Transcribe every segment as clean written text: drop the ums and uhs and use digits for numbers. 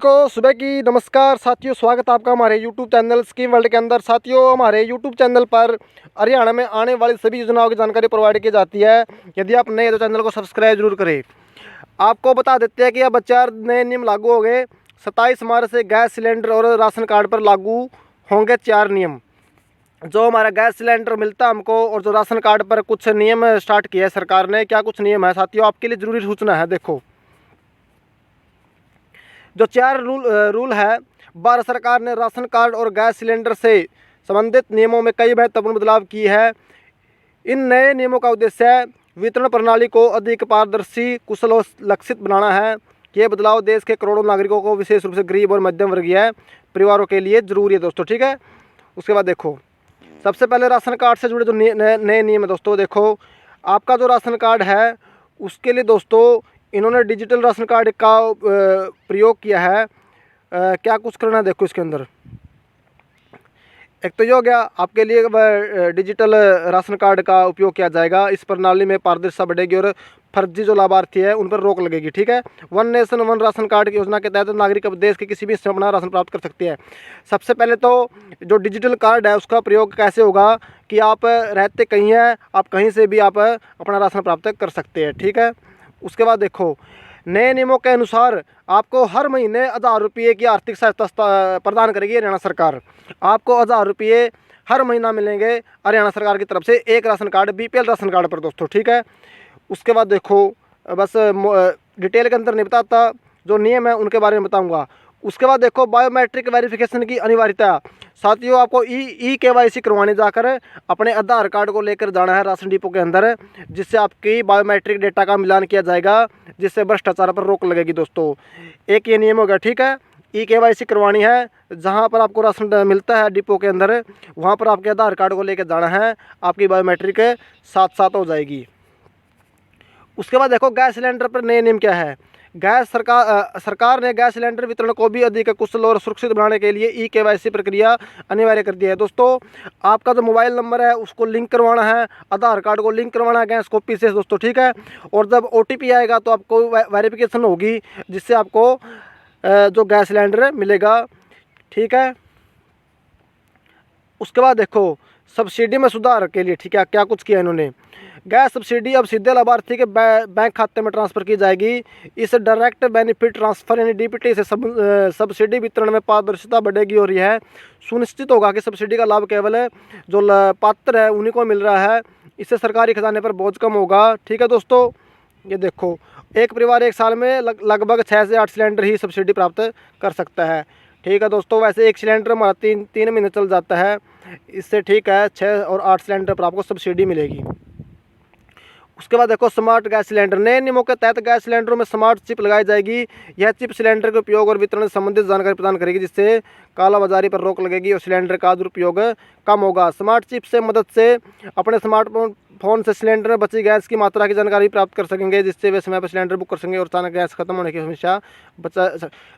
को सुबह की नमस्कार साथियों, स्वागत आपका हमारे YouTube चैनल स्कीम वर्ल्ड के अंदर। साथियों, हमारे YouTube चैनल पर हरियाणा में आने वाली सभी योजनाओं की जानकारी प्रोवाइड की जाती है। यदि आप नए तो चैनल को सब्सक्राइब जरूर करें। आपको बता देते हैं कि अब 4 नए नियम लागू हो गए। 27 मार्च से गैस सिलेंडर और राशन कार्ड पर लागू होंगे 4 नियम। जो हमारा गैस सिलेंडर मिलता है हमको, और जो राशन कार्ड पर कुछ नियम स्टार्ट किया है सरकार ने। क्या कुछ नियम है साथियों, आपके लिए ज़रूरी सूचना है। देखो, जो 4 रूल है, भारत सरकार ने राशन कार्ड और गैस सिलेंडर से संबंधित नियमों में कई महत्वपूर्ण बदलाव किए हैं। इन नए नियमों का उद्देश्य है वितरण प्रणाली को अधिक पारदर्शी, कुशल और लक्षित बनाना है। ये बदलाव देश के करोड़ों नागरिकों को, विशेष रूप से गरीब और मध्यम वर्गीय परिवारों के लिए जरूरी है दोस्तों। ठीक है, उसके बाद देखो, सबसे पहले राशन कार्ड से जुड़े जो नए नियम है दोस्तों। देखो, आपका जो राशन कार्ड है उसके लिए दोस्तों इन्होंने डिजिटल राशन कार्ड का प्रयोग किया है। क्या कुछ करना है देखो इसके अंदर। एक तो ये हो गया, आपके लिए डिजिटल राशन कार्ड का उपयोग किया जाएगा। इस प्रणाली में पारदर्शिता बढ़ेगी और फर्जी जो लाभार्थी है उन पर रोक लगेगी। ठीक है, one nation one ration card की योजना के तहत नागरिक अब देश के किसी भी हिस्से में अपना राशन प्राप्त कर सकते हैं। सबसे पहले तो जो डिजिटल कार्ड है उसका प्रयोग कैसे होगा कि आप रहते कहीं हैं, आप कहीं से भी आप अपना राशन प्राप्त कर सकते हैं। ठीक है, उसके बाद देखो, नए नियमों के अनुसार आपको हर महीने 1000 रुपये की आर्थिक सहायता प्रदान करेगी हरियाणा सरकार। आपको 1000 रुपये हर महीना मिलेंगे हरियाणा सरकार की तरफ से, एक ration card, BPL ration card पर दोस्तों। ठीक है, उसके बाद देखो, बस डिटेल के अंदर नहीं बताता, जो नियम है उनके बारे में बताऊंगा। उसके बाद देखो, बायोमेट्रिक वेरिफिकेशन की अनिवार्यता। साथियों, आपको ई KYC करवाने जाकर अपने आधार कार्ड को लेकर जाना है राशन डिपो के अंदर, जिससे आपकी बायोमेट्रिक डेटा का मिलान किया जाएगा, जिससे भ्रष्टाचार पर रोक लगेगी दोस्तों। एक ये नियम होगा। ठीक है, ई KYC करवानी है, जहाँ पर आपको राशन मिलता है डिपो के अंदर, वहाँ पर आपके आधार कार्ड को लेकर जाना है, आपकी बायोमेट्रिक साथ साथ हो जाएगी। उसके बाद देखो, गैस सिलेंडर पर नए नियम क्या है। गैस सरकार ने गैस सिलेंडर वितरण को भी अधिक कुशल और सुरक्षित बनाने के लिए ई KYC प्रक्रिया अनिवार्य कर दी है दोस्तों। आपका जो मोबाइल नंबर है उसको लिंक करवाना है, आधार कार्ड को लिंक करवाना है गैस कॉपी से दोस्तों। ठीक है, और जब OTP आएगा तो आपको वेरिफिकेशन होगी, जिससे आपको जो गैस सिलेंडर मिलेगा। ठीक है, उसके बाद देखो, सब्सिडी में सुधार के लिए, ठीक है, क्या कुछ किया इन्होंने। गैस सब्सिडी अब सीधे लाभार्थी के बैंक खाते में ट्रांसफ़र की जाएगी। इस डायरेक्ट बेनिफिट ट्रांसफ़र यानी DBT से सब्सिडी वितरण में पारदर्शिता बढ़ेगी, और यह सुनिश्चित होगा कि सब्सिडी का लाभ केवल जो पात्र है उन्हीं को मिल रहा है। इससे सरकारी खजाने पर बोझ कम होगा। ठीक है दोस्तों, ये देखो, एक परिवार एक साल में लगभग 6 से 8 सिलेंडर ही सब्सिडी प्राप्त कर सकता है। ठीक है दोस्तों, वैसे एक सिलेंडर हमारा 3 महीने चल जाता है, इससे ठीक है 6 और 8 सिलेंडर पर आपको सब्सिडी मिलेगी। उसके बाद देखो, स्मार्ट गैस सिलेंडर। नए नियमों के तहत गैस सिलेंडरों में स्मार्ट चिप लगाई जाएगी। यह चिप सिलेंडर के उपयोग और वितरण से संबंधित जानकारी प्रदान करेगी, जिससे कालाबाजारी पर रोक लगेगी और सिलेंडर का दुरुपयोग कम होगा। स्मार्ट चिप से मदद से अपने स्मार्टफोन से सिलेंडर में बची गैस की मात्रा की जानकारी प्राप्त कर सकेंगे, जिससे वे समय पर सिलेंडर बुक कर सकेंगे और अचानक गैस खत्म होने की समस्या बचा।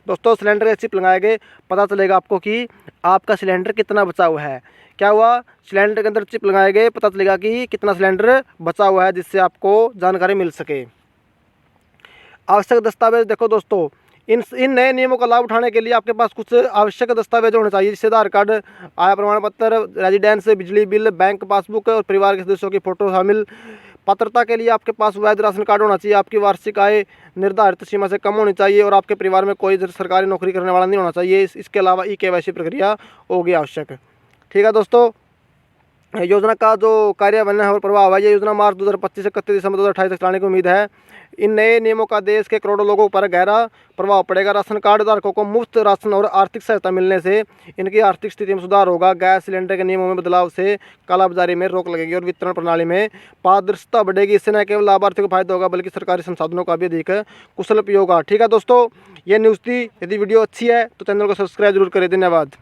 दोस्तों, सिलेंडर के चिप लगाएंगे, पता चलेगा आपको कि आपका सिलेंडर कितना बचा हुआ है। क्या हुआ, सिलेंडर के अंदर चिप लगाए गए, पता चलेगा कि कितना सिलेंडर बचा हुआ है, जिससे आपको जानकारी मिल सके। आवश्यक दस्तावेज देखो दोस्तों, इन नए नियमों का लाभ उठाने के लिए आपके पास कुछ आवश्यक दस्तावेज होने चाहिए, जैसे आधार कार्ड, आय प्रमाण पत्र, रेजिडेंस, बिजली बिल, बैंक पासबुक और परिवार के सदस्यों की फ़ोटो शामिल। पात्रता के लिए आपके पास वैध राशन कार्ड होना चाहिए। आपकी वार्षिक आय निर्धारित सीमा से कम होनी चाहिए, और आपके परिवार में कोई सरकारी नौकरी करने वाला नहीं होना चाहिए। इसके अलावा ई KYC प्रक्रिया होगी आवश्यक। ठीक है दोस्तों, योजना का जो कार्यान्वयन है और प्रभाव है, ये योजना मार्च 2025 से 31 दिसंबर 2028 तक चलाने की उम्मीद है। इन नए नियमों का देश के करोड़ों लोगों पर गहरा प्रभाव पड़ेगा। राशन कार्ड धारकों को मुफ्त राशन और आर्थिक सहायता मिलने से इनकी आर्थिक स्थिति में सुधार होगा। गैस सिलेंडर के नियमों में बदलाव से कालाबाजारी में रोक लगेगी और वितरण प्रणाली में पारदर्शिता बढ़ेगी। इससे न केवल लाभार्थी को फायदा होगा, बल्कि सरकारी संसाधनों का भी अधिक कुशल उपयोग होगा। ठीक है दोस्तों, ये न्यूज़ थी। यदि वीडियो अच्छी है तो चैनल को सब्सक्राइब जरूर करें। धन्यवाद।